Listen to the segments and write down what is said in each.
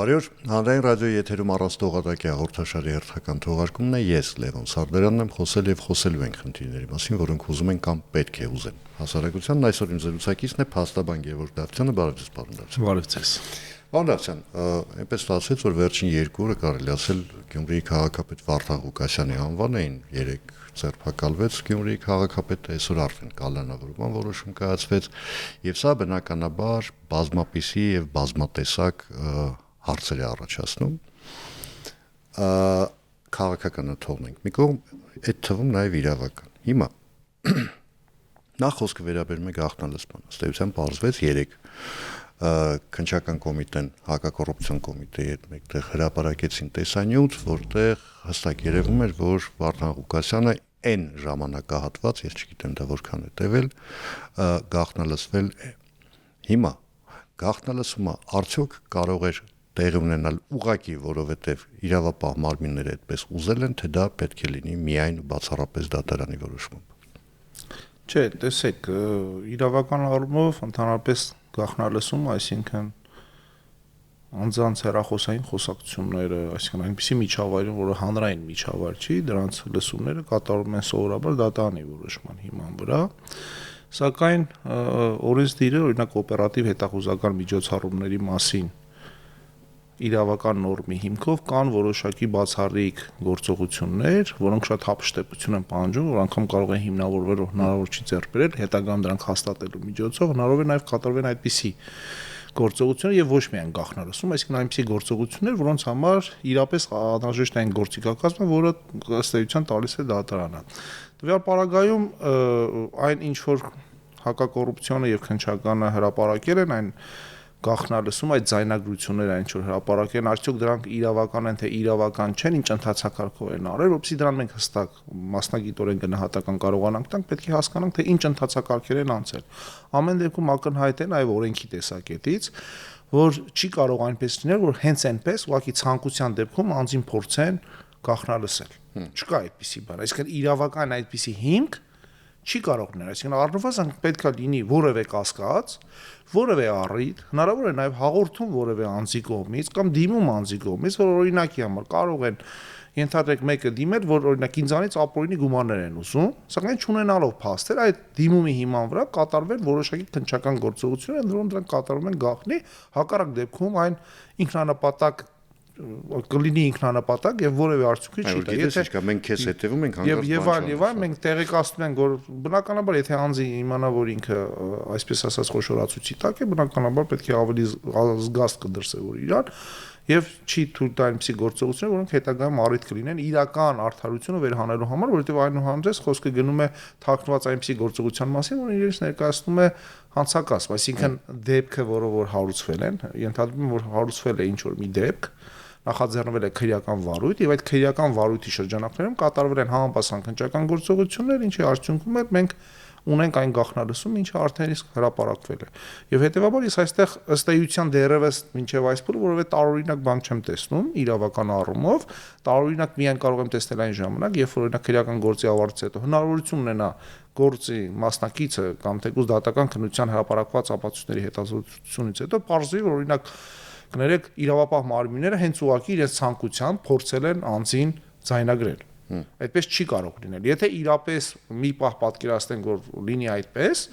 Բարի օր, հանրային ռադիոյի եթերում առանց տողատակի հաղորդաշարի հերթական թողարկումն է, ես Լևոն Սարդարյանն եմ, խոսել եւ խոսելու ենք խնդիրների մասին, որոնք ուզում են կամ պետք է ուզեն։ Հասարակությանն այսօր իմ զրուցակիցն է փաստաբան Գևորգ Դավթյանը, բարև ձեզ, պարոն Դավթյան։ Բարև ձեզ։ Պարոն Դավթյան, այնպես ստացվեց, որ վերջին 2 օրը կարելի ասել Գյումրիի քաղաքապետ Վարդան Ղուկասյանի անվան էին, 3 ձերբակալվեց Գյումրիի քաղաքապետը, այսօր արդեն կալանավորման որոշում կայացվեց, եւ սա բնականաբար բազմապիսի եւ բազմատեսակ հարցեր է առաջացնում, քաղաքականը թողնենք, մի կողմ այդ թվում նաև իրավական։ Հիմա նախ խոսքը վերաբերում է գաղտնալսման, ըստ էության պարզվեց 3 քննչական կոմիտեն, հակակոռուպցիոն կոմիտեի հետ մեկտեղ հրապարակեցին տեսանյութ, որտեղ հստակ երևում էր, որ Վարդան Ղուկասյանը այն ժամանակահատված, ես չգիտեմ դա որքան է տևել, գաղտնալսվել է։ Հիմա գաղտնալսումը արդյոք կարող էր տեղի ունենալ ուղղակի, որովհետև իրավապահ մարմինները այդպես ուզել են, թե դա պետք է լինի միայն ու բացառապես դատարանի որոշմամբ։ Չէ, տեսեք, իրավական առումով ընդհանրապես գաղտնալսում, այսինքն անձանց հեռախոսային խոսակցությունները, այսինքն այնպիսի միջավայրում, որը հանրային միջավայր չի, դրանց լսումները կատարվում են սովորաբար դատարանի որոշման հիման վրա, սակայն օրենսդիրը, օրինակ օպերատիվ հետախուզական միջոցառումների մասին իրավական նորմի հիմքով կան որոշակի բացառիկ գործողություններ, որոնք շատ հապշտեպություն են պահանջում, որ անգամ կարող են հիմնավորվել, որ հնարավոր չի ձեռք բերել, հետագայում դրանք հաստատելու միջոցով հնարավոր է նաև կատարվեն այդպիսի գործողություններ եւ ոչ միայն գաղտնալսում, այսինքն այնպիսի գործողություններ, որոնց համար իրապես անհրաժեշտ է այն գործիքակազմը, որը ըստ էության տալիս է դատարանը։ Տվյալ պարագայում այն ինչ որ հակակոռուպցիոնը եւ քննչականը հրապարակել են, այն գաղտնալսում այդ ձայնագրությունները ինչ որ հրապարակեն, արդյոք դրանք իրավական են, թե իրավական չեն, ինչ ընթացակարգով են արել, որովհետեւ դրան մենք հստակ մասնագիտորեն գնահատական կարողանանք տանք, պետք է հասկանանք, թե ինչ ընթացակարգեր են անցել։ Ամեն դեպքում ակնհայտ է նաև օրենքի տեսակետից, որ չի կարող այնպես լինել, որ հենց այնպես ուղղակի ցանկության դեպքում անձին փորձեն գաղտնալսել։ Չկա այդպիսի բան, այսինքն իրավական այդպիսի հիմք չի կարող լինել, այսինքն առնվազն պետք է լինի որևէ կասկած, որևէ առիթ, հնարավոր է նաև հաղորդում որևէ անձի կողմից կամ դիմում անձի կողմից, որ օրինակի համար կարող են ենթադրենք մեկը դիմել, որ օրինակ ինձանից ապօրինի գումարներ են ուզում, սակայն չունենալով փաստեր, այդ դիմումի հիման վրա կատարվեն որոշակի քննչական գործողություններ, որոնք դրանք կատարվում են գաղտնի, հակառակ դեպքում այն ինքնանպատակ կլինի ինքնանպատակ եւ որևէ արդյունքի չի տա։ Եթե մենք քեզ հետևում ենք հանգարց եւ այլ մենք տեղեկացնում ենք, որ բնականաբար եթե անձի իմանա, որ ինքը այսպես ասած խոշորացուցի տակ է, բնականաբար պետք է ավելի զգաստ կդրսևորի իրան եւ չի թույլ տա այնպիսի գործողություններ, որոնք հետագայում առիթ կլինեն իրական արդարությունը վերհանելու համար, որովհետեւ այնուհանդերձ խոսքը գնում է թաքնված այնպիսի գործողության մասին, որը իրենց ներկայացնում է հանցակազմ, այսինքն դեպքը, որ հարուցվել են, ենթադրում եմ, որ հարուցվել է ինչ որ մի դեպք, նախաձեռնվել է քրեական վարույթ եւ այդ քրեական վարույթի շրջանակներում կատարվել են համապատասխան քննչական գործողություններ, ինչի արդյունքում մենք ունենք այն գաղտնալսում, ինչը արդեն իսկ հրապարակվել է։ Եվ հետեւաբար ես այստեղ ըստ էության դեռևս մինչեւ այս փուլը որովհետեւ տարօրինակ բան չեմ տեսնում իրավական առումով, տարօրինակ միայն կարող եմ տեսնել այն ժամանակ, երբ որ օրինակ քրեական գործի ավարտից հետո հնարավորություն ունենա գործի մասնակիցը կամ թեկուզ դատական քննության հրապարակված ապացույցների հետազոտությունից հետո պարզվի, որ օրինակ կներեք իրավապահ մարմինները հենց ուղղակի իրենց ցանկությամբ փորձել են անձին ձայնագրել։ Այդպես չի կարող լինել։ Եթե իրապես մի պահ պատկերացնենք, որ լինի այդպես,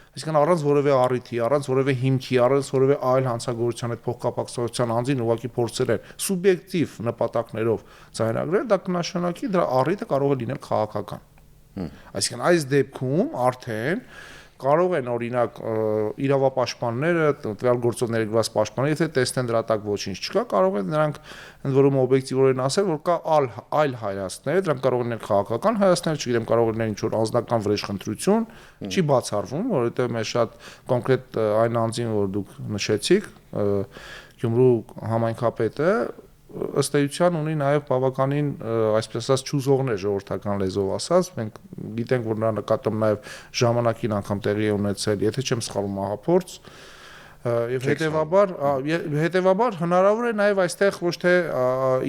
այսինքն առանց որևէ առիթի, առանց որևէ հիմքի, առանց որևէ այլ հանցագործության հետ փոխկապակցության անձին ուղղակի փորձել են սուբյեկտիվ նպատակներով ձայնագրել, դա կնշանակի դրա առիթը կարող է լինել քաղաքական։ Այսինքն այս դեպքում արդեն կարող են օրինակ իրավապաշտպանները, տվյալ գործով ներգրաված պաշտպանները, եթե տեսնեն դրա տակ ոչինչ չկա, կարող են նրանք ընդ որում օբյեկտիվորեն ասել, որ կա այլ հայացքներ, դրանք կարող են քաղաքական հայացքներ, չգիտեմ, կարող են ինչ-որ անձնական վրեժխնդրություն, չի բացառվում, որովհետև մեր շատ կոնկրետ այն անձին, որ դուք նշեցիք, Գյումրու համայնքապետը ըստ էության ունի նաև բավականին այսպես ասած ճուզողներ ժողովրդական լեզվով ասած, մենք գիտենք, որ նա նկատում նաև ժամանակին անգամ տեղի է ունեցել, եթե չեմ սխալվում, ահափորձ, եւ հետեւաբար հնարավոր է նաև այստեղ ոչ թե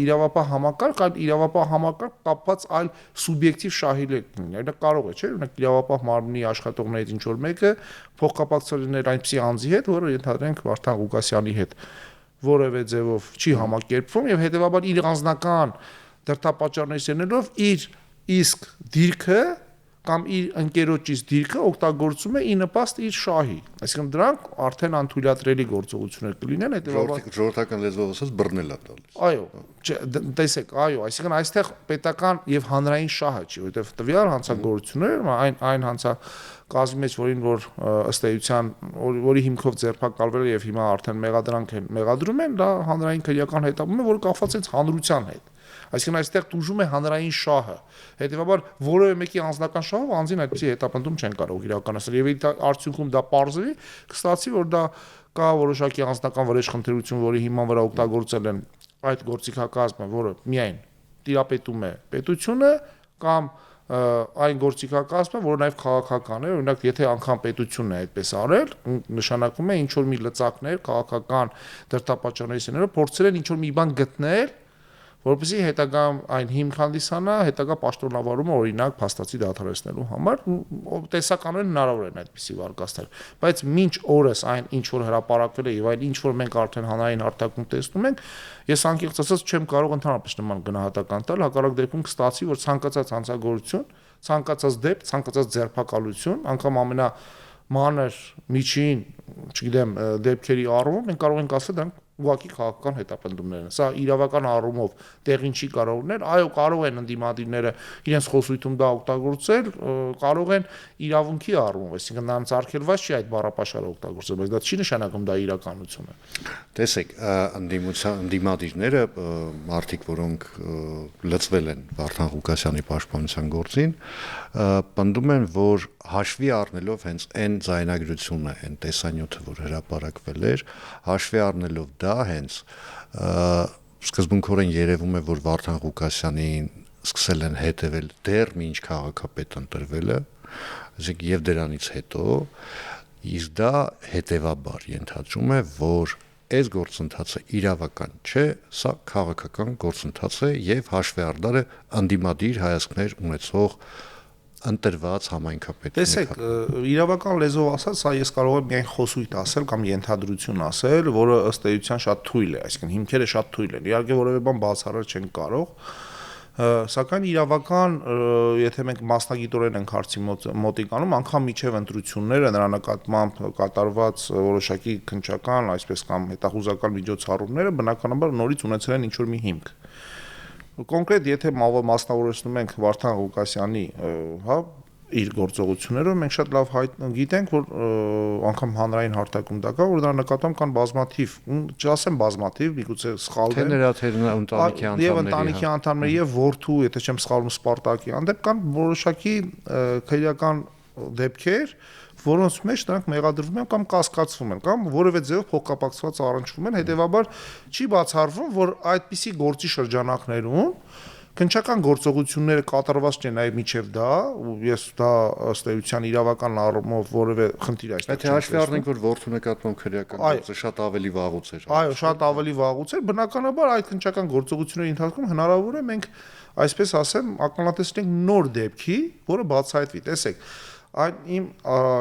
իրավապահ համակարգ, այլ իրավապահ համակարգ կապված այլ սուբյեկտիվ շահիլետ լինի։ Դա կարող է, չէ՞, օրինակ իրավապահ մարմնի աշխատողներից ինչ որ մեկը փոխկապակցել լինել այնպիսի անձի հետ, որը ենթադրենք Վարդան Ղուկասյանի հետ որևէ ձևով չի համակերպվում եւ հետեւաբար իր անձնական դրդապատճառներից ելնելով իր իսկ դիրքը կամ իր ընկերոջից դիրքը օգտագործում է ի նպաստ իր շահի, այսինքն դրանք արդեն անթույլատրելի գործողություններ կլինեն, հետեւաբար ժողովրդական լեզվով ասած բռնել է տալիս։ Այո, տեսեք, այո, այսինքն այստեղ պետական եւ հանրային շահը չի, որովհետեւ տվյալ հանցագործությունները այն հանցակազմի մեջ, որ ըստ էության որի հիմքով ձերբակալվել է եւ հիմա արդեն մեղադրանք են մեղադրում են, դա հանրային քրեական հետապնդում է, որը կապված է հանրության հետ։ Այսինքն այստեղ տուժում է հանրային շահը։ Հետևաբար որևէ մեկի անձնական շահով անձին այդպիսի հետապնդում չեն կարող իրականացնել եւ արդյունքում դա պարզվի, կստացվի, որ դա կա որոշակի անձնական վրեժխնդիրություն, որի հիման վրա օգտագործել են այդ գործիքակազմը, որը միայն տիրապետում է պետությունը կամ այն գործիքակազմը, որը նաև քաղաքական է, օրինակ եթե անգամ պետությունն է այդպես արել, նշանակում է ինչ որ մի լծակներ քաղաքական դրդապատճառներից ելնելով փորձել են ինչ որ մի բան գտնել, որպեսզի հետագա այն հիմք հանդիսանա հետագա պաշտոնավարումը օրինակ փաստացի դադարեցնելու համար տեսականորեն հնարավոր են այդպիսի վարկածներ, բայց մինչ օրս այն ինչ որ հրապարակվել է եւ այն ինչ որ մենք արդեն հանրային արտակում տեսնում ենք, ես անկեղծ ասած չեմ կարող ընդհանրապես նման գնահատական տալ, հակառակ դեպքում կստացվի, որ ցանկացած հանցագործություն, ցանկացած դեպք, ցանկացած ձերբակալություն, անգամ ամենամանր միջին, չգիտեմ, դեպքերի առումով մենք կարող ենք ասել դրանք ուղղակի քաղաքական հետապնդումներ են։ Սա իրավական առումով տեղին չի կարող լինել, այո, կարող են ընդդիմադիրները իրենց խոսույթում դա օգտագործել, կարող են իրավունքի առումով, այսինքն նրանց արգելված չի այդ բառապաշարը օգտագործել, բայց դա չի նշանակում դա իրականություն է։ Տեսեք, ընդդիմադիրները, մարդիկ, որոնք լծվել են Վարդան Ղուկասյանի պաշտպանության գործին, պնդում են, որ հաշվի առնելով հենց այն ձայնագրությունը, այն տեսանյութը, որ հրապարակվել էր, հաշվի առնելով դա հենց սկզբունքորեն երևում է, որ Վարդան Ղուկասյանին սկսել են հետևել դեռ մինչ քաղաքապետ ընտրվելը, այսինքն եւ դրանից հետո, իսկ դա հետեւաբար ենթադրում է, որ այս գործընթացը իրավական չէ, սա քաղաքական գործընթաց է եւ հաշվի առնար է ընդդիմադիր հայացքներ ունեցող ընտրված համայնքապետի։ Տեսեք, իրավական լեզվով ասած, սա ես կարող եմ միայն խոսույթ ասել կամ ենթադրություն ասել, որը ըստ էության շատ թույլ է, այսինքն հիմքերը շատ թույլ են։ Իհարկե որևէ բան բացառել չեն կարող, սակայն իրավական, եթե մենք մասնագիտորեն ենք հարցի մոտիկանում, անգամ միջև ընտրությունները նրա նկատմամբ կատարված որոշակի քննչական, այսպես կամ հետախուզական միջոցառումները բնականաբար նորից ունեցել են ինչ-որ մի հիմք։ Կոնկրետ եթե մասնավորեցնում ենք Վարդան Ղուկասյանի, հա, իր գործողություններով մենք շատ լավ գիտենք, որ անգամ հանրային հարթակում դա կա, որ դրա նկատմամբ կան բազմաթիվ, չասեմ բազմաթիվ, միգուցե սխալվեն, թե նրա թե ընտանիքի անդամների, եւ ընտանիքի անդամների եւ որդու, եթե չեմ սխալվում, Սպարտակի հանդեպ կան որոշակի քրեական դեպքեր, որոնց մեջ նրանք մեղադրվում են կամ կասկածվում են կամ որևէ ձևով փոխկապակցված առնչվում են, հետեւաբար չի բացառվում, որ այդպիսի գործի շրջանակներում քննչական գործողությունները կատարված չեն նաև միջև դա, ու ես դա ըստ էության իրավական առումով որևէ խնդիր այստեղ չեմ տեսնում։ Եթե հաշվի առնենք, որ որդու նկատմամբ քրեական գործը շատ ավելի վաղուց էր։ Այո, շատ ավելի վաղուց էր, բնականաբար այդ քննչական գործողությունների ընթացքում հնարավոր է մենք այսպես ասեմ ակնկալեցնենք նոր դեպքի, որը բացահայտվի, տեսեք, այն իմ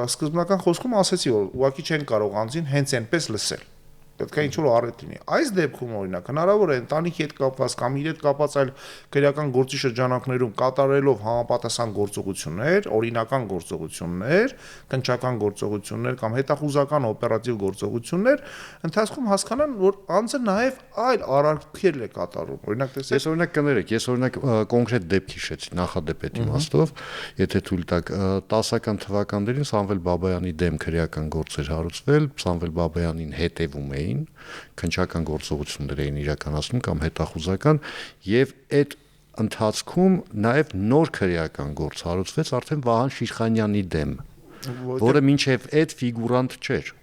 սկզբնական խոսքում ասեցի, որ ուղղակի չեն կարող անձին հենց այնպես լսել։ Պետք է ինչ-որ առիթ լինի։ Այս դեպքում օրինակ հնարավոր է ընտանիքի հետ կապված կամ իր հետ կապված այլ քրեական գործի շրջանակներում կատարելով համապատասխան գործողություններ, օրինական գործողություններ, քննչական գործողություններ կամ հետախուզական օպերատիվ գործողություններ, ընթացքում հասկանան, որ անձը նաև այլ արարքեր է կատարում։ Օրինակ տեսեք, ես օրինակ կներեք, ես օրինակ կոնկրետ դեպք հիշեցի նախադեպի իմաստով, եթե թույլ տաք 10-ական թվականներին Սամվել Բաբայանի դեմ քրեական գործեր հարուցվել, Սամվել Բաբայանին հետևում էին քննչական գործողություններ էին իրականացնում կամ հետախուզական եւ այդ ընթացքում նաեւ նոր քրեական գործ հարուցվեց արդեն Վահան Շիշխանյանի դեմ, որը մինչեւ այդ ֆիգուրանտ չէր։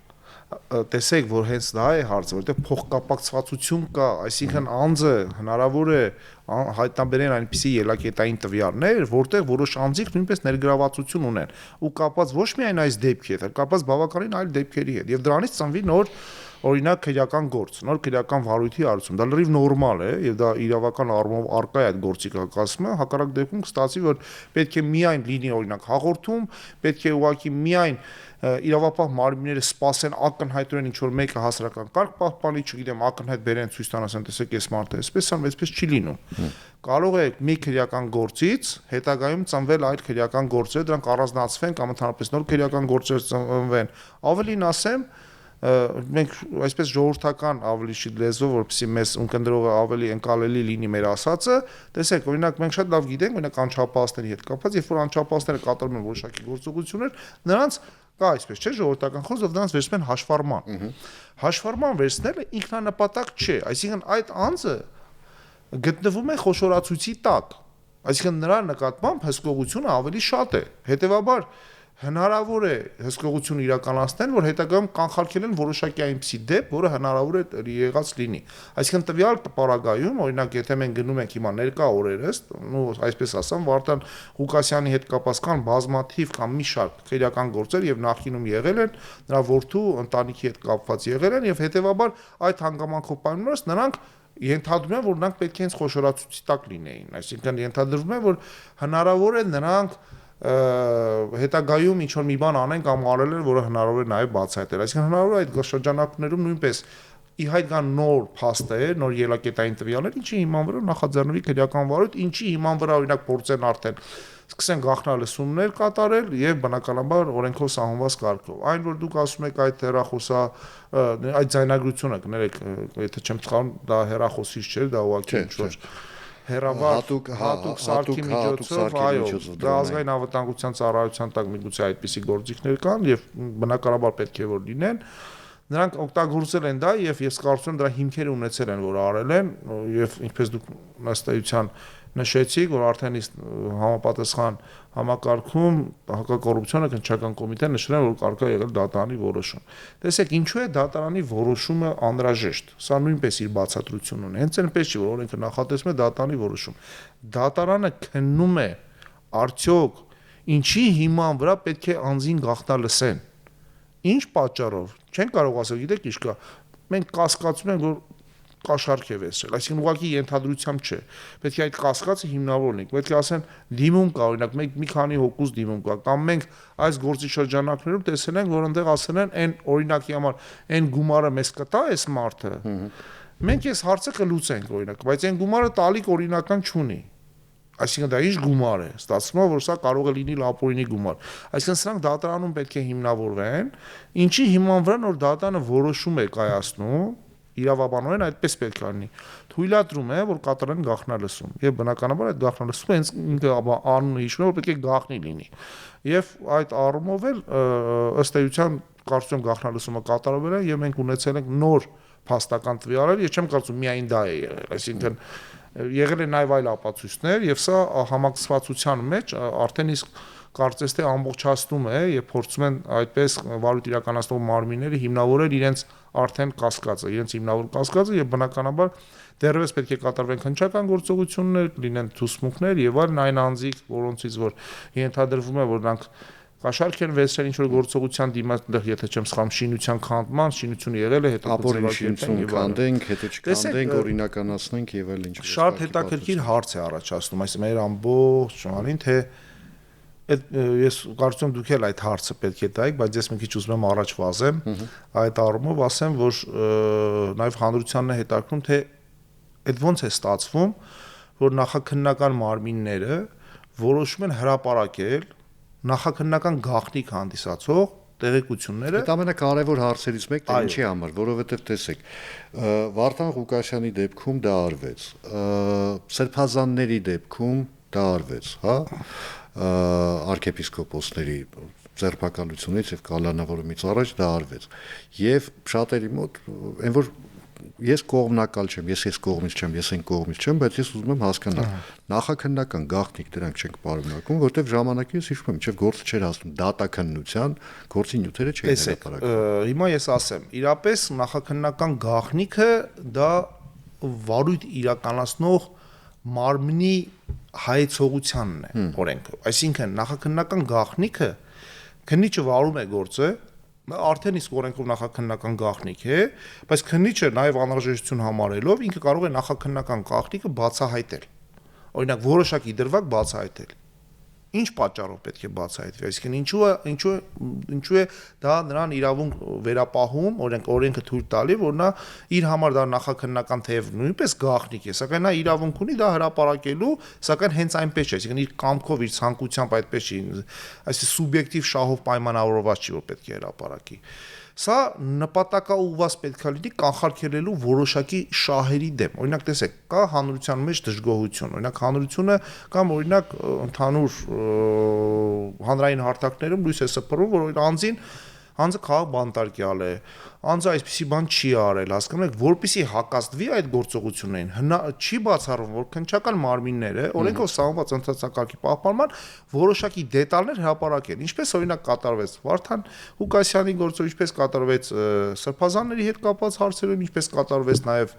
Տեսեք, որ հենց դա է հարցը, որտեղ փոխկապակցվածություն կա, այսինքն անձը հնարավոր է հայտնաբերեն այնպիսի ելակետային տվյալներ, որտեղ որոշ անձիկ նույնպես ներգրավվածություն ունեն ու կապված ոչ միայն այս դեպքի հետ, այլ կապված բավականին այլ դեպքերի հետ եւ դրանից ծնվի նոր օրինակ քրեական գործ, նոր քրեական վարույթի հարցում, դա լրիվ նորմալ է եւ դա իրավական առումով արկա է այդ գործիքակազմը, հակառակ դեպքում կստացվի, որ պետք է միայն լինի օրինակ հաղորդում, պետք է ուղղակի միայն իրավապահ մարմինները սպասեն ակնհայտորեն ինչ որ մեկը հասարակական կարգ պահպանի, չգիտեմ, ակնհայտ բերեն ցույց տան, ասեն, տեսեք, այս մարդը այսպես անում, այսպես չի լինում։ Կարող է մի քրեական գործից հետագայում ծնվել այլ քրեական գործեր, դրանք առանձնացվեն կամ ընդհանրապես նոր քրեական գործեր ծնվեն։ Ավելին ասեմ, մենք այսպես ժողովրդական ավելի շիտ լեզվով, որպեսզի մեզ ունկնդրողը ավելի ընկալելի լինի մեր ասածը, տեսեք, օրինակ մենք շատ լավ գիտենք, օրինակ անչափահասների հետ կապված, երբ որ անչափահասները կատարում են որոշակի գործողություններ, նրանց կա այսպես չէ ժողովրդական խոսքով դրանց վերցնում են հաշվառման։ Հաշվառման վերցնելը ինքնանպատակ չէ, այսինքն այդ անձը գտնվում է խոշորացույցի տակ, այսինքն նրա նկատմամբ հսկողությունը ավելի շատ է, հետևաբար հնարավոր է հսկողություն իրականացնել, որ հետագայում կանխարգելեն որոշակի այնպիսի դեպք, որը հնարավոր է եղած լինի։ Այսինքն տվյալ պարագայում, օրինակ, եթե մենք գնում ենք հիմա ներկա օրերս, այսպես ասեմ, Վարդան Ղուկասյանի հետ կապված կան բազմաթիվ կամ մի շարք քրեական գործեր եւ նախինում եղել են, նրա որդու ընտանիքի հետ կապված եղել են եւ հետեւաբար այդ հանգամանքով պայմանավորված նրանք ենթադրում են, որ նրանք պետք է հենց խոշորացուցի տակ լինեին, այսինքն ենթադրվում է, որ հնարավոր է նրանք հետագայում ինչ որ մի բան անեն կամ արել են, որը հնարավոր է նաև բացահայտել։ Այսինքն հնարավոր է այդ շրջանակներում նույնպես ի հայտ գան նոր փաստեր, նոր ելակետային տվյալներ, ինչի հիման վրա նախաձեռնվի քրեական վարույթ, ինչի հիման վրա օրինակ փորձեն արդեն սկսեն գաղտնալսումներ կատարել եւ բնականաբար օրենքով սահմանված կարգով։ Այն որ դուք ասում եք այդ հեռախոսա այդ ձայնագրությունը, կներեք, եթե չեմ սխալվում, դա հեռախոսից չէ, դա ուղղակի ինչ որ հերավար հատուկ սարքի միջոցով, այո, դա ազգային անվտանգության ծառայության տակ միգուցե այդպիսի գործիքներ կան եւ բնականաբար պետք է որ լինեն։ Նրանք օգտագործել են դա եւ ես կարծում եմ դրա հիմքերը ունեցել են, որ արել են եւ ինչպես դուք ըստեյության նշեցիք, որ արդեն իսկ համապատասխան համակարգում հակակոռուպցիոնը քննչական կոմիտեն նշել են, որ կարգա եղել դատարանի որոշում։ Տեսեք, ինչու է դատարանի որոշումը անհրաժեշտ։ Սա նույնպես իր բացատրությունն ունի։ Հենց այնպես չի, որ օրենքը նախատեսում է դատարանի որոշում։ Դատարանը քննում է արդյոք ինչի հիման վրա պետք է անձին գաղտնալսեն։ Ինչ պատճառով։ Չեն կարող ասել, գիտեք, ինչ կա։ Մենք կասկածում ենք, որ կաշառք է վերցրել, այսինքն ուղղակի ենթադրությամբ չէ։ Պետք է այդ կասկածը հիմնավոր լինի։ Պետք է ասեն դիմում կա, օրինակ մի քանի հոգուց դիմում կա, կամ մենք այս գործի շրջանակներում տեսել ենք, որ այնտեղ ասել են այն օրինակի համար այն գումարը մեզ կտա այս մարդը։ Մենք այս հարցը կլուծենք օրինակ, բայց այն գումարը տալիք օրինական չունի։ Այսինքն դա ինչ գումար է, ստացվում է, որ սա կարող է լինի լապորինի գումար։ Այսինքն սրանք դատարանում պետք է հիմնավորվեն, ինչի հիման վրա նոր դատարանը որոշում է կայացնում, իրավաբանորեն այդպես պետք է լինի։ Թույլատրում է, որ կատարեն գաղտնալսում, եւ բնականաբար այդ գաղտնալսումը հենց ինքը անունը հիշում է, որ պետք է գաղտնի լինի։ Եվ այդ առումով էլ ըստ էության կարծում եմ գաղտնալսումը կատարվել է եւ մենք ունեցել ենք նոր փաստական տվյալներ, ես չեմ կարծում միայն դա է եղել, այսինքն եղել են նաև այլ ապացույցներ եւ սա համակցվածության մեջ արդեն իսկ կարծես թե ամբողջացնում է եւ փորձում են այդպես վարույթ իրականացնող մարմինները հիմնավորել իրենց արդեն կասկածը, իրենց հիմնավոր կասկածը եւ բնականաբար դեռևս պետք է կատարվեն քննչական գործողություններ, լինեն ցուցմունքներ եւ այլն այն անձիկ, որոնցից որ ենթադրվում է, որ նրանք կաշառք են վերցրել ինչ որ գործողության դիմաց, եթե չեմ սխալվում, շինության քանդման, շինությունը եղել է, հետո շինություն քանդենք, հետո չքանդենք, օրինականացնենք եւ այլ ինչ։ Շատ հետաքրքիր հարց է առաջացնում, այս մեր ամբողջ ժամանին, թե ես կարծում եմ դուք էլ այդ հարցը պետք է տայիք, բայց ես մի քիչ ուզում եմ առաջ վազեմ, այդ առումով ասեմ, որ նաեւ հանրությանն է հետաքրքրում, թե այդ ոնց է ստացվում, որ նախաքննական մարմինները որոշում են հրապարակել նախաքննական գաղտնիք հանդիսացող տեղեկությունները։ Այդ ամենակարևոր հարցերից մեկն է ինչի համար, որովհետև տեսեք, Վարդան Ղուկասյանի դեպքում դա արվեց, Սրբազանների դեպքում դա արվեց, հա, arczepiskoposների ձերբակալությունից եւ կալանավորումից առաջ դա արվեց։ Եվ շատերի մոտ այն որ ես կողմնակալ չեմ, ես կողմից չեմ, ես այն կողմից չեմ, բայց ես ուզում եմ հասկանալ նախաքննական գաղտնիք դրանք չենք պարունակում, որտեղ ժամանակի ես հիշում եմ, չէ՞ գործը չէր հասնում դատաքննության, գործի նյութերը չէին հրապարակվում։ Հիմա ես ասեմ, իրապես նախաքննական գաղտնիքը դա վարույթ իրականացնող մարմնի հայեցողությանն է օրենքով։ Այսինքն նախաքննական գաղտնիքը քննիչը վարում է գործը, արդեն իսկ օրենքով նախաքննական գաղտնիք է, բայց քննիչը նաև անհրաժեշտություն համարելով ինքը կարող է նախաքննական գաղտնիքը բացահայտել։ Օրինակ որոշակի դրվագ բացահայտել։ Ինչ պատճառով պետք է բացահայտվի, այսինքն ինչու է դա նրան իրավունք վերապահում, օրենքը թույլ տալի, որ նա իր համար դա նախաքննական թեև նույնպես գաղտնիք է, սակայն նա իրավունք ունի դա հրապարակելու, սակայն հենց այնպես չէ, այսինքն իր կամքով, իր ցանկությամբ այդպես չի, այսինքն սուբյեկտիվ շահով պայմանավորված չի, որ պետք է հրապարակի։ Սա նպատակաուղղված պետք է լինի կանխարգելելու որոշակի շահերի դեմ։ Օրինակ տեսեք, կա հանրության մեջ դժգոհություն, օրինակ հանրությունը կամ օրինակ ընդհանուր հանրային հարթակներում լույս է սփռում, որ անձը քաղաք բանտարկյալ է, անձը այսպիսի բան չի արել, հասկանում եք, որպեսզի հակազդվի այդ գործողություններին, չի բացառվում, որ քննչական մարմինները օրենքով սահմանված ընթացակարգի պահպանման որոշակի դետալներ հրապարակեն, ինչպես օրինակ կատարվեց Վարդան Ղուկասյանի գործով, ինչպես կատարվեց սրբազանների հետ կապված հարցերում, ինչպես կատարվեց նաև,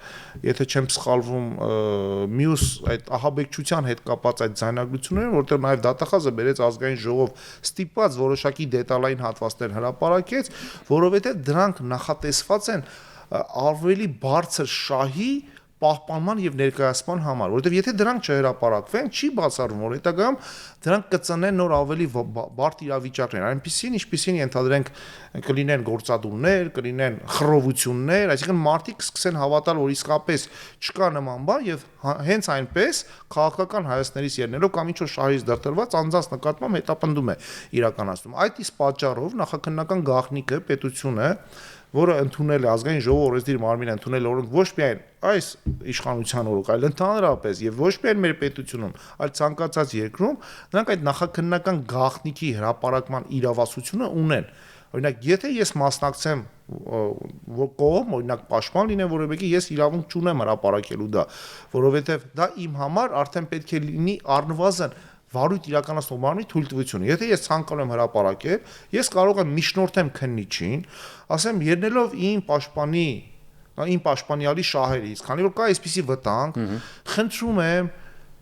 եթե չեմ սխալվում, մյուս այդ ահաբեկչության հետ կապված այդ ձայնագրությունները, որտեղ նաև դատախազը բերեց ազգային ժողով ստիպված որոշակի դետալային հատվածներ հրապարակեց, որովհետև դրանք նախատեսված են ավելի բարձր շահի պահպանման եւ ներկայացման համար, որովհետեւ եթե դրանք չհրապարակվեն, չի բացառվում, որ հետագայում դրանք կծնեն նոր ավելի բարդ իրավիճակներ, այնպիսին, ինչպիսին ենթադրենք կլինեն գործադուլներ, կլինեն խռովություններ, այսինքն մարդիկ սկսեն հավատալ, որ իսկապես չկա նման բան եւ հենց այնպես քաղաքական հայացքներից ելնելով կամ ինչ որ շահից դրդրված անձանց նկատմամբ հետապնդում է իրականացնում։ Այդ իսկ պատճառով նախաքննական գաղտնիքը պետությունը որը ընդունել է ազգային ժողովը օրենսդիր մարմինը ընդունել օրենք ոչ միայն այս իշխանության օրոք, այլ ընդհանրապես եւ ոչ միայն մեր պետությունում, այլ ցանկացած երկրում նրանք այդ նախաքննական գաղտնիքի հրապարակման իրավասությունը ունեն։ Օրինակ, եթե ես մասնակցեմ կողմ, օրինակ պաշտպան լինեմ որևէ, ես իրավունք չունեմ հրապարակելու դա, որովհետեւ դա իմ համար արդեն պետք է լինի առնվազն վարույթ իրականացնող մարմնի թույլտվությունը։ Եթե ես ցանկանում եմ հրապարակել, ես կարող եմ միջնորդեմ քննիչին, ասեմ ելնելով իմ պաշտպանյալի շահերից, քանի որ կա այսպիսի վտանգ, խնդրում եմ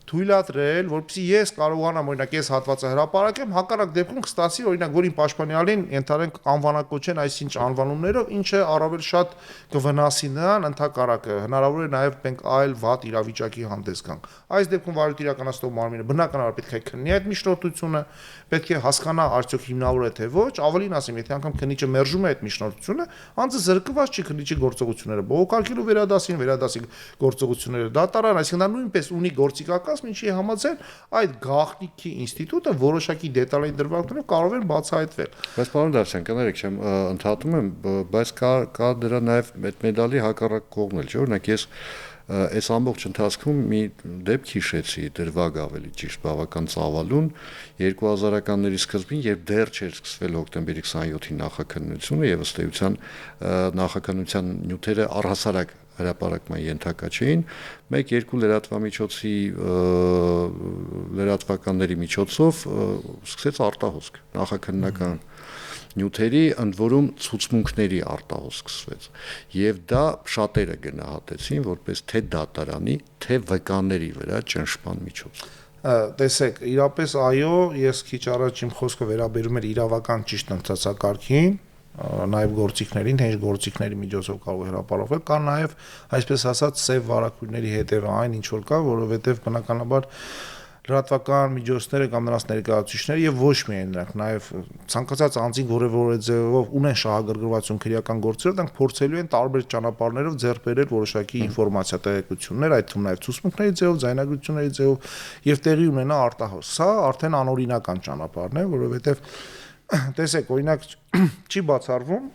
թույլատրել, որպեսզի ես կարողանամ օրինակ այս հատվածը հրապարակեմ, հակառակ դեպքում կստացի օրինակ որ իմ պաշտպանյալին ենթադրենք անվանակոչեն այսինչ անվանումներով, ինչը առավել շատ կվնասի նրան, ընդհակառակը հնարավոր է նաև մենք այլ վատ իրավիճակի հանդես գանք։ Այս դեպքում վարույթ իրականացնող մարմինը բնականաբար պետք է քննի այդ միջնորդությունը, պետք է հասկանա արդյոք հիմնավոր է թե ոչ, ավելին ասեմ, եթե անգամ քննիչը մերժում է այդ միջնորդությունը, անձը զրկված չի քննիչի գործողությունները բողոքարկելու վերադասի գործողությունները դատարան, այսինքն նա նույնպես ունի գործիքական ինչի համաձայն այդ գաղտնիքի ինստիտուտը որոշակի դետալային դրվագներով կարող են բացահայտվել։ Բայց պարոն Դավթյան, կներեք, չեմ ընդհատում եմ, բայց կա դրա նաև այդ մեդալի հակառակ կողմն էլ, չէ՞, օրինակ ես այս ամբողջ ընթացքում մի դեպք հիշեցի, դրվագ ավելի ճիշտ բավական ծավալուն 2000-ականների սկզբին, երբ դեռ չէր սկսվել հոկտեմբերի 27-ի նախաքննությունը եւ ըստ էության նախաքննության նյութերը առհասարակ հրապարակման ենթակա չէին, 1-2 լրատվամիջոցի լրատվականների միջոցով սկսեց արտահոսք նախաքննական նյութերի, ընդ որում ցուցմունքների արտահոսք սկսվեց եւ դա շատերը գնահատեցին որպես թե դատարանի, թե վկաների վրա ճնշման միջոց։ Տեսեք, իրապես այո, ես քիչ առաջ իմ խոսքը վերաբերում էր իրավական ճիշտ ընթացակարգին, նաև գործիքներին, թե ինչ գործիքների միջոցով կարող է հրապարակվել, կա նաև այսպես ասած սև վարակույրների հետևը այն ինչ որ կա, որովհետև բնականաբար լրատվական միջոցները կամ նրանց ներկայացուցիչները եւ ոչ միայն նրանք, նաեւ ցանկացած անձին որևէ ձևով ունեն շահագրգռվածություն քրեական գործերով, դրանք փորձելու են տարբեր ճանապարհներով ձեռք բերել որոշակի ինֆորմացիա տեղեկություններ, այդ թվում նաեւ ցուցմունքների ձևով, ձայնագրությունների ձևով եւ տեղի ունենա արտահոս։ Սա արդեն անօրինական ճանապարհն է, որովհետեւ տեսեք, օրինակ չի բացառվում,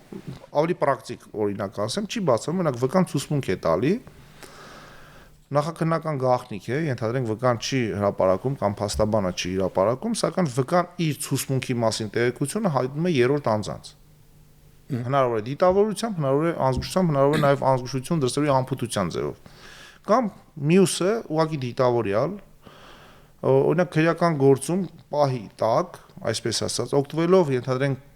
ավելի պրակտիկ օրինակ ասեմ, չի բացառվում, օրինակ վկան ցուցմունք է տալի, նախաքննական գաղտնիք է, ենթադրենք վկան չի հրապարակում կամ փաստաբանը չի հրապարակում, սակայն վկան իր ցուցմունքի մասին տեղեկությունը հայտնում է երրորդ անձանց։ Հնարավոր է դիտավորությամբ, հնարավոր է անզգուշությամբ, հնարավոր է նաև անզգուշություն դրսևորի անփութության ձևով։ Կամ մյուսը ուղղակի դիտավորյալ, օրինակ քրեական գործում պահի տակ, այսպես ասած, օգտվելով ենթադրենք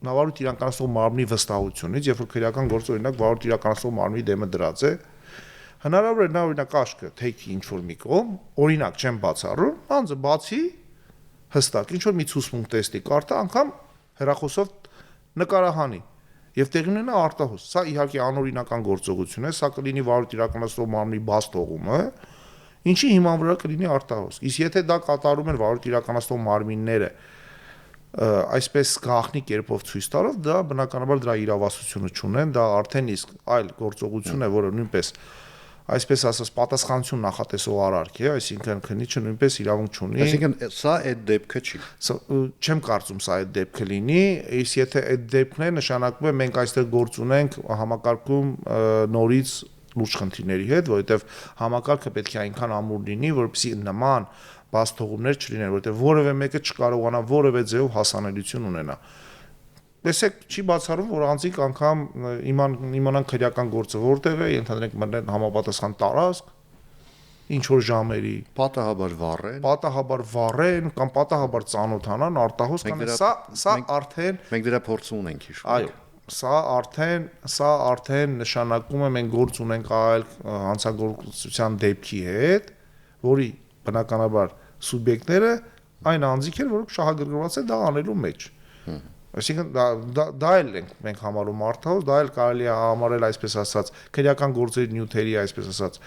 վարույթ իրականացնող մարմնի վստահությունից, երբ որ քրեական գործը օրինակ վարույթ իրականացնող մարմնի դեմը դրած է, հնարավոր է նա օրինակ աշկը թեքի ինչ որ մի կողմ, օրինակ չեմ բացառում, անձը բացի հստակ ինչ որ մի ցուցմունք տեստի կարտա, անգամ հեռախոսով նկարահանի, եւ տեղի ունենա արտահոսք։ Սա իհարկե անօրինական գործողություն է, սա կլինի վարույթ իրականացնող մարմնի բաց թողումը, ինչի հիման վրա կլինի արտահոսք։ Իսկ եթե դա կատարում են վարույթ իրականացնող մարմինները այսպես գաղտնի կերպով ցույց տալով, դա բնականաբար դրա իրավասությունը չունեն, դա արդեն իսկ այլ գործողություն է, որը նույնպես այսպես ասած պատասխանություն նախատեսող արարք է, այսինքն քննիչը նույնպես իրավունք չունի։ Այսինքն սա այդ դեպքը չի։ Չեմ կարծում սա այդ դեպքը լինի, իսկ եթե այդ դեպքն է, նշանակում է մենք այստեղ գործ ունենք համակարգում նորից լուրջ խնդիրների հետ, որովհետև համակարգը պետք է այնքան ամուր լինի, որպեսզի նման բաց թողումներ չլինեն, որովհետև որևէ մեկը չկարողանա որևէ ձևով հասանելիություն ունենա։ Տեսեք, չի բացառում, որ անձիկ անգամ իմանան քրեական գործը որտեղ է, ենթադրենք մտնեն համապատասխան տարածք, ինչ որ ժամերի, պատահաբար վառեն կամ պատահաբար ծանոթանան, արտահոսք կանեն, սա արդեն մենք դրա փորձը ունենք հիշում։ Այո, սա արդեն նշանակում է մենք գործ ունենք այլ հանցագործության դեպքի հետ, որի բնականաբար սուբյեկտները այն անձիկ են, որոնք շահագրգռված են դա անելու մեջ։ Այսինքն դա էլ ենք մենք համարում արտահոսք, դա էլ կարելի է համարել այսպես ասած քրեական գործերի նյութերի այսպես ասած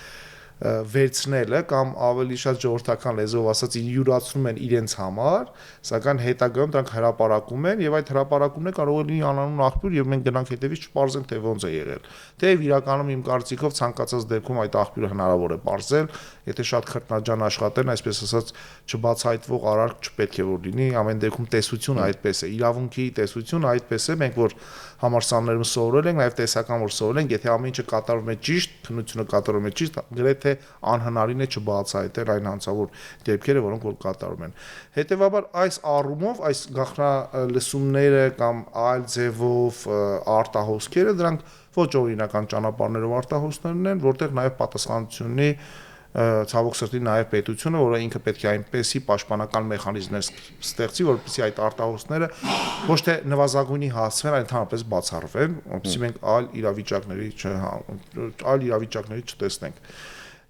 վերցնելը կամ ավելի շատ ժողովրդական լեզվով ասած յուրացնում են իրենց համար, սակայն հետագայում դրանք հրապարակում են եւ այդ հրապարակումները կարող է լինի անանուն աղբյուր եւ մենք գնանք հետեւից չպարզենք թե ոնց է եղել։ Թեև իրականում իմ կարծիքով ցանկացած դեպքում այդ աղբյուրը հնարավոր է պարզել, եթե շատ քրտնաջան աշխատեն, այսպես ասած չբացահայտվող արարք չպետք է որ լինի, ամեն դեպքում տեսությունը այդպես է, իրավունքի տեսությունը այդպես է, մենք որ համալսարաններում սովորել ենք, նաեւ տեսական որ սովորել ենք, եթե ամեն ինչը կատարվում է ճիշտ, քննությունը կատարվում է ճիշտ, գրեթե անհնարին է չբացահայտել այն հանցավոր դեպքերը, որոնք որ կատարում են։ Հետևաբար այս առումով այս գաղտնալսումները կամ այլ ձևով արտահոսքերը դրանք ոչ օրինական ճանապարհներով արտահոսքներն են, որտեղ նաեւ պատասխանատվություն ունի ցավոք սրտի նաև պետությունը, որը ինքը պետք է այնպեսի պաշտպանական մեխանիզմներ ստեղծի, որպեսզի այդ արտահոսքները ոչ թե նվազագույնի հասցվեն, այլ ընդհանրապես բացառվեն, որպեսզի մենք այլ իրավիճակների չտեսնենք։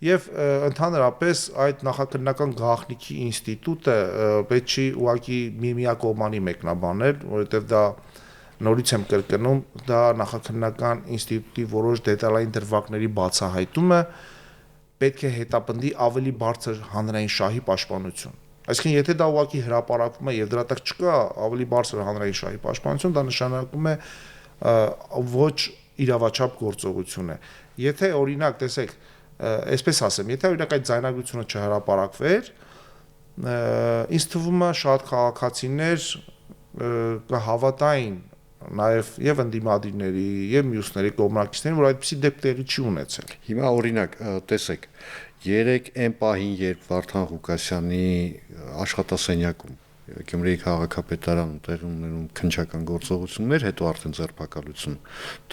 Եվ ընդհանրապես այդ նախաքննական գաղտնիքի ինստիտուտը պետք չի ուղղակի միակողմանի մեկնաբանել, որովհետև դա նորից եմ կրկնում, դա նախաքննական ինստիտուտի որոշ դետալային դրվագների բացահայտումը պետք է հետապնդի ավելի բարձր հանրային շահի պաշտպանություն։ Այսինքն եթե դա ուղղակի հրապարակվում է եւ դրա տակ չկա ավելի բարձր հանրային շահի պաշտպանություն, դա նշանակում է ոչ իրավաչափ գործողություն է։ Եթե օրինակ տեսեք, այսպես ասեմ, եթե օրինակ այդ ձայնագրությունը չհրապարակվեր, ինձ թվում է շատ քաղաքացիներ կհավատային նաև եւ ընդդիմադիրների եւ մյուսների կողմնակիցների, որ այդպիսի դեպք տեղի չի ունեցել։ Հիմա օրինակ տեսեք, երեք այն պահին, երբ Վարդան Ղուկասյանի աշխատասենյակում Գյումրիի քաղաքապետարանում տեղի ունենում քննչական գործողություններ, հետո արդեն ձերբակալություն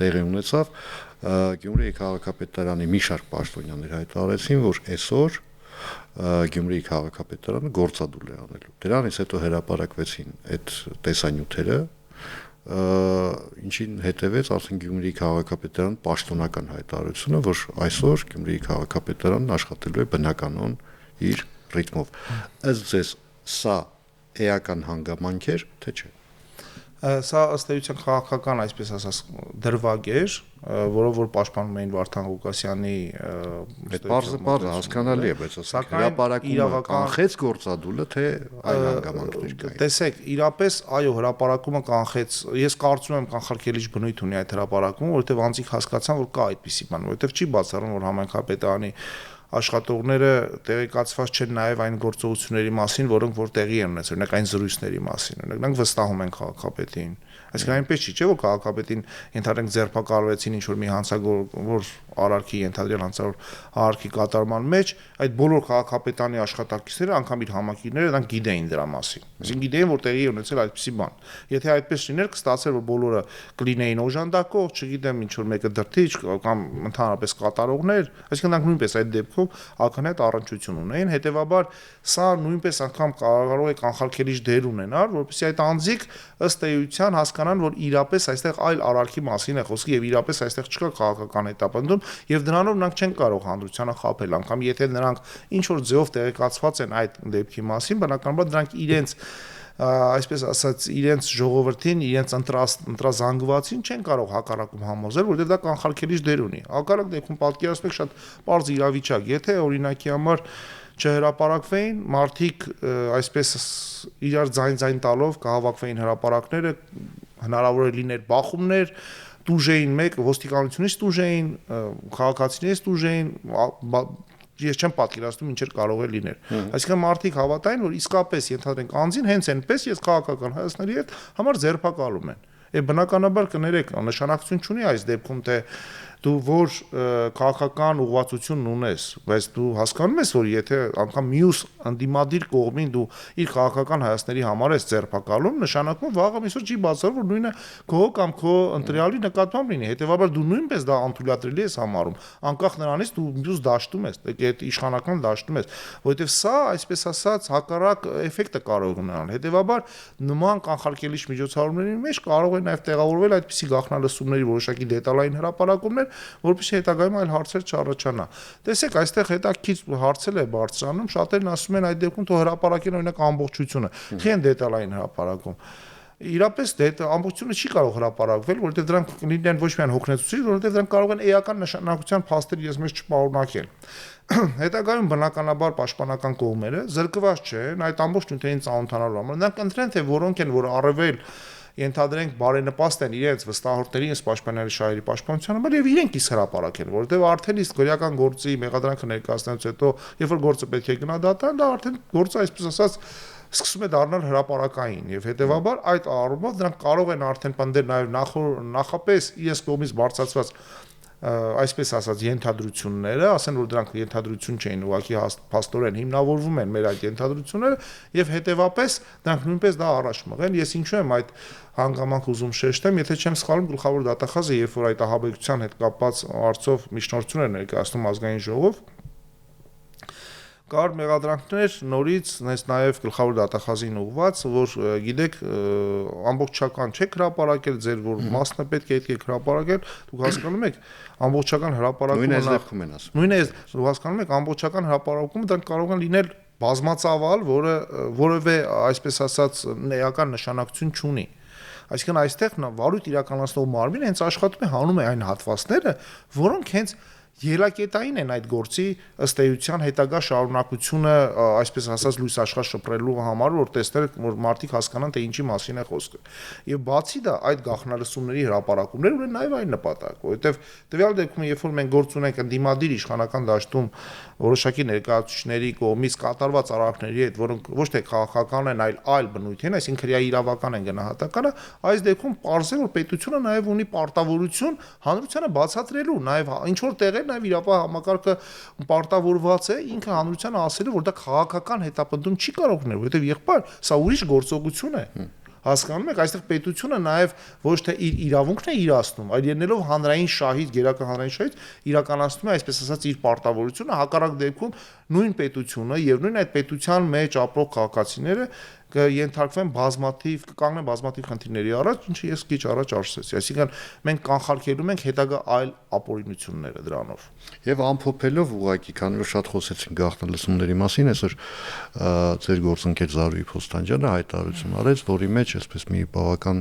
տեղի ունեցավ, Գյումրիի քաղաքապետարանի մի շարք պաշտոնյաներ հայտարարեցին, որ այսօր Գյումրիի քաղաքապետարանը գործադուլ է անելու։ Դրանից հետո հրապարակվեցին այդ տեսանյութերը, ինչին հետևեց արդեն Գյումրիի քաղաքապետարան պաշտոնական հայտարարությունը, որ այսօր Գյումրիի քաղաքապետարանն աշխատելու է բնականon իր ռիթմով։ Ըստ ձեզ սա էական հանգամանք էր, թե չէ։ Սա ըստ էության քաղաքական, այսպես ասած, դրվագ էր, որով որ պաշտպանում էին Վարդան Ղուկասյանի այդ բարձր հասկանալի է, բայց ասենք հրապարակումը կանխեց գործադուլը, թե այլ հանգամանքներ կային։ Տեսեք, իրապես այո, հրապարակումը կանխեց։ Ես կարծում եմ կանխարգելիչ բնույթ ունի այդ հրապարակումը, որովհետև անձիկ հասկացան, որ կա այդպիսի բան, որովհետև չի բացառում, որ համայնքապետարանի աշխատողները տեղեկացված չեն նաև այն գործողությունների մասին, որոնք որ տեղի են ունեցել, օրինակ այն զրույցների մասին, օրինակ նրանք վստահում են քաղաքապետին։ Այսինքն այնպես չի, չէ՞ որ քաղաքապետին ենթադրենք ձերբակալվեցին ինչ որ մի հանցագոր արարքի ենթադրյալ հանցավոր արարքի կատարման մեջ, այդ բոլոր քաղաքապետանի աշխատակիցները, անգամ իր համակիրները դրանք գիտեին դրա մասին։ Այսինքն գիտեին, որ տեղի ունեցել այդպիսի բան։ Եթե այդպես լիներ, կստացեր, որ բոլորը կլինեին օժանդակող, չգիտեմ, ինչ որ մեկը դրթիչ կամ ընդհանրապես կատարողներ, այսինքն նրանք նույնպես այդ դեպքում ակնհայտ առնչություն ունեին, հետեւաբար սա նույնպես անգամ կարող է կանխարգելիչ դեր ունենալ, որովհետեւ այդ անձիկ ըստ էության հասկանան, որ իրապես այստեղ այլ արարքի մասին է խոսքը եւ իրապես այստեղ չկա քաղաքական հետապնդում եւ դրանով նրանք չեն կարող հանդրությանը խաբել, անգամ եթե նրանք ինչ որ ձեով տեղեկացված են այդ դեպքի մասին, բնականաբար դրանք իրենց այսպես ասած իրենց ժողովրդին, իրենց ընտրազանգվածին չեն կարող հակառակում համոզել, որովհետև դա կանխարգելիչ դեր ունի։ Հակառակ դեպքում պատկերացնեք շատ པարզ իրավիճակ, եթե օրինակի համար չհրապարակվեին, մարդիկ այսպես իրար ձայն տալով կհավաքվեին հրապարակները, հնարավոր է լիներ բախումներ, տուժեին մեկ ոստիկանությունից տուժեին, քաղաքացիներից տուժեին, ես չեմ պատկերացնում ինչեր կարող է լինել։ Այսինքն մարդիկ հավատային, որ իսկապես ենթադրենք անձին հենց այնպես ես քաղաքական հայացքների հետ համար ձերբակալում են։ Բնականաբար կներեք, նշանակություն չունի այս դեպքում թե դու որ քաղաքական ուղղվածություն ունես, բայց դու հասկանում ես, որ եթե անգամ մյուս անդիմադիր կողմին դու իր քաղաքական հայացքների համար ես ձերբակալում, նշանակում վաղը այսօր չի բացառ, որ նույնը քո կամ քո ընտրյալի նկատմամբ լինի։ Հետևաբար դու նույնպես դա անթույլատրելի ես համարում, անկախ նրանից դու մյուս դաշտում ես, այդ իշխանական դաշտում ես, որովհետև սա, այսպես ասած, հակառակ էֆեկտը կարող ունենալ։ Հետևաբար նման կանխարգելիչ միջոցառումների մեջ կարող է նաև տեղավորվել այդպիսի գաղտնալսումների որոշակի դետալային հրապարակումներ, որովհետեւ հետագայում այլ հարցեր չառաջանա։ Տեսեք, այստեղ հետաքրքիր հարցել է բարձրանում, շատերն ասում են այդ դեպքում թող հրապարակեն օրինակ ամբողջությունը, չի են դետալային հրապարակում։ Իրապես ամբողջությունը չի կարող հրապարակվել, որովհետեւ դրանք լինեն ոչ միայն հոգնեցուցիչ, որովհետեւ դրանք կարող են էական նշանակության փաստեր ես մեզ չպարունակել։ Հետագայում բնականաբար պաշտպանական կողմերը զրկված չեն այդ ամբողջ նյութերին ծանոթանալու համար։ Նրանք ընտրեն թե որոնք են, որ առավել ենթադրենք բարենպաստ են իրենց վստահորդներին պաշտպանների շահերի պաշտպանության համար եւ իրենք իսկ հրապարակեն, որովհետեւ արդեն իսկ քրեական գործի մեղադրանքը ներկայացնելուց հետո, երբ որ գործը պետք է գնա դատարան, դա արդեն գործը այսպես ասած սկսում է դառնալ հրապարակային եւ հետեւաբար այդ առումով դրանք կարող են արդեն պնդել նաեւ նախապես իրենց կողմից բարձրացված այսպես ասած ենթադրությունները, ասեն որ դրանք ենթադրություն չէին, ուղղակի փաստորեն հիմնավորվում են մեր այդ ենթադրությունները եւ հետեւապես դրանք նույնպես դա առաջ մղեն։ Ես ինչու եմ այդ հանգամանք ուզում շեշտեմ, եթե չեմ սխալվում, գլխավոր դատախազը, երբ որ այդ ահաբեկչության հետ կապված հարցով միջնորդություն էր ներկայացնում ազգային ժողով, կար մեղադրանքներ նորից նաև գլխավոր դատախազին ուղված, որ գիտեք ամբողջական չեք հրապարակել, ձեր որ մասն է պետք է հրապարակել, դուք հասկանում եք, ամբողջական հրապարակումը նույն դեպքում են ասում։ Նույն է, դուք հասկանում եք, ամբողջական հրապարակումը դրանք կարող են լինել բազմածավալ, որը որևէ այսպես ասած էական նշանակություն չունի։ Այսինքն այստեղ վարույթ իրականացնող մարմինը հենց աշխատում է հանում է այն հատվածները, որոնք հենց ելակետային են այդ գործի ըստ էության հետագա շարունակությունը, այսպես ասած լույս աշխարհ շփռելու համար, որ տեսնել որ մարդիկ հասկանան թե ինչի մասին է խոսքը։ Եվ բացի դա այդ գաղտնալսումների հրապարակումները ունեն նաև այն նպատակ, որովհետև տվյալ դեպքում երբ որ մենք գործ ունենք ընդդիմադիր իշխանական դաշտում որոշակի ներկայացուցիչների կողմից կատարված արարքների հետ, որոնք ոչ թե քաղաքական են, այլ բնույթ են, այսինքն քրեա իրավական են գնահատականը, այս դեպքում պարզ է որ պետությունը նաև ունի պարտավորություն հանրությանը բացատրելու, նաև ինչ որ տեղեր նաև իրավապահ համակարգը պարտավորված է ինքը հանրությանը ասելու, որ դա քաղաքական հետապնդում չի կարող լինել, որովհետև եղբայր սա ուրիշ գործողություն է։ Հասկանում եք, այստեղ պետությունը նաև ոչ թե իր իրավունքն է իրացնում, այլ ելնելով հանրային շահից, գերական հանրային շահից իրականացնում է, այսպես ասած, իր պարտավորությունը, հակառակ դեպքում նույն պետությունը եւ նույն այդ պետության մեջ ապրող քաղաքացիները կենթարկվեն կկանգնեն բազմաթիվ խնդիրների առաջ, ինչը ես քիչ առաջ ասեցի։ Այսինքն մենք կանխարգելում ենք հետագա այլ ապօրինությունները դրանով։ Եվ ամփոփելով ուղղակի, քանի որ շատ խոսեցին գաղտնալսումների մասին, այսօր ձեր գործընկեր Զարուհի Փոստանջյանը հայտարարություն արեց, որի մեջ այսպես մի բավական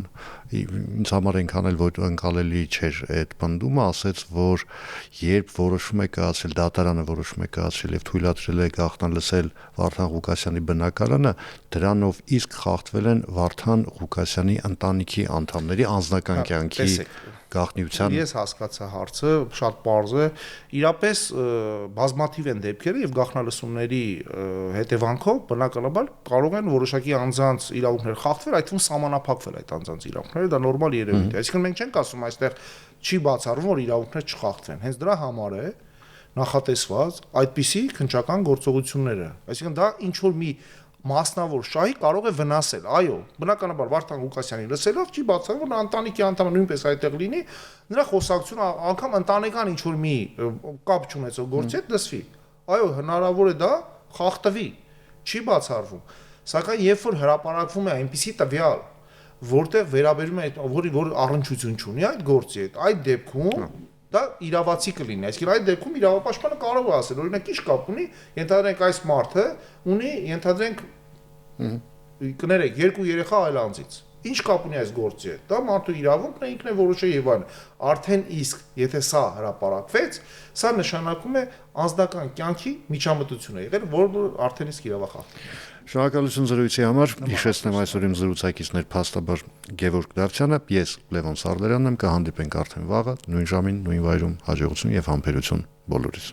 ինձ համար այնքան էլ որ ընկալելի չէր այդ պնդումը, ասեց, որ երբ որոշում է կայացել դատարանը որոշում է կայացել եւ թույլատրել է գաղտնալսել Վարդան Ղուկասյանի բնակարանը, դրանով իսկ խախտվել են Վարդան Ղուկասյանի ընտանիքի անդամների անձնական կյանքի գաղտնիության։ Ես հասկացա հարցը, շատ պարզ է, իրապես բազմաթիվ են դեպքերը եւ գաղտնալսումների հետևանքով բնականաբար կարող են որոշակի անձանց իրավունքներ խախտվել, այդ թվում սահմանափակվել այդ անձանց իրավունքները, դա նորմալ երևույթ է։ Այսինքն մենք չենք ասում այստեղ չի բացառվում, որ իրավունքներ չխախտվեն։ Հենց դրա համար է նախատեսված այդպիսի քննչական գործողությունները։ Այսինքն դա ինչ որ մի մասնավոր շահի կարող է վնասել։ Այո, բնականաբար Վարդան Ղուկասյանի լսելով չի բացառվում, որ ընտանիքի անդամը նույնպես այդտեղ լինի, նրա խոսակցությունը անգամ ընտանեկան ինչ որ մի կապ չունեցող գործի հետ դասվի։ Այո, հնարավոր է դա խախտվի, չի բացառվում։ Սակայն երբ որ հրապարակվում է այնպիսի տվյալ, որտեղ վերաբերում է որ առնչություն չունի այդ գործի հետ, այդ դեպքում դա իրավացի կլինի։ Այսինքն այդ դեպքում իրավապաշտպանը կարող է ասել, օրինակ ինչ կապ ունի, ենթադրենք այս մարդը ունի, ենթադրենք կներեք, երկու երեխա այլ անձից։ Ինչ կապ ունի այս գործի հետ։ Դա մարդու իրավունքն է, ինքն է որոշը եւ այլն։ Արդեն իսկ եթե սա հրապարակվեց, սա նշանակում է անձնական կյանքի միջամտություն է եղել, որը արդեն իսկ իրավախախտում է։ Շնորհակալություն զրույցի համար։ Հիշեցնեմ այսօր իմ զրուցակիցներ փաստաբար Գևորգ Դավթյանը, ես Լևոն Սարդարյանն եմ, կհանդիպենք արդեն վաղը նույն ժամին, նույն վայրում, հաջողություն եւ համբերություն բոլորիս։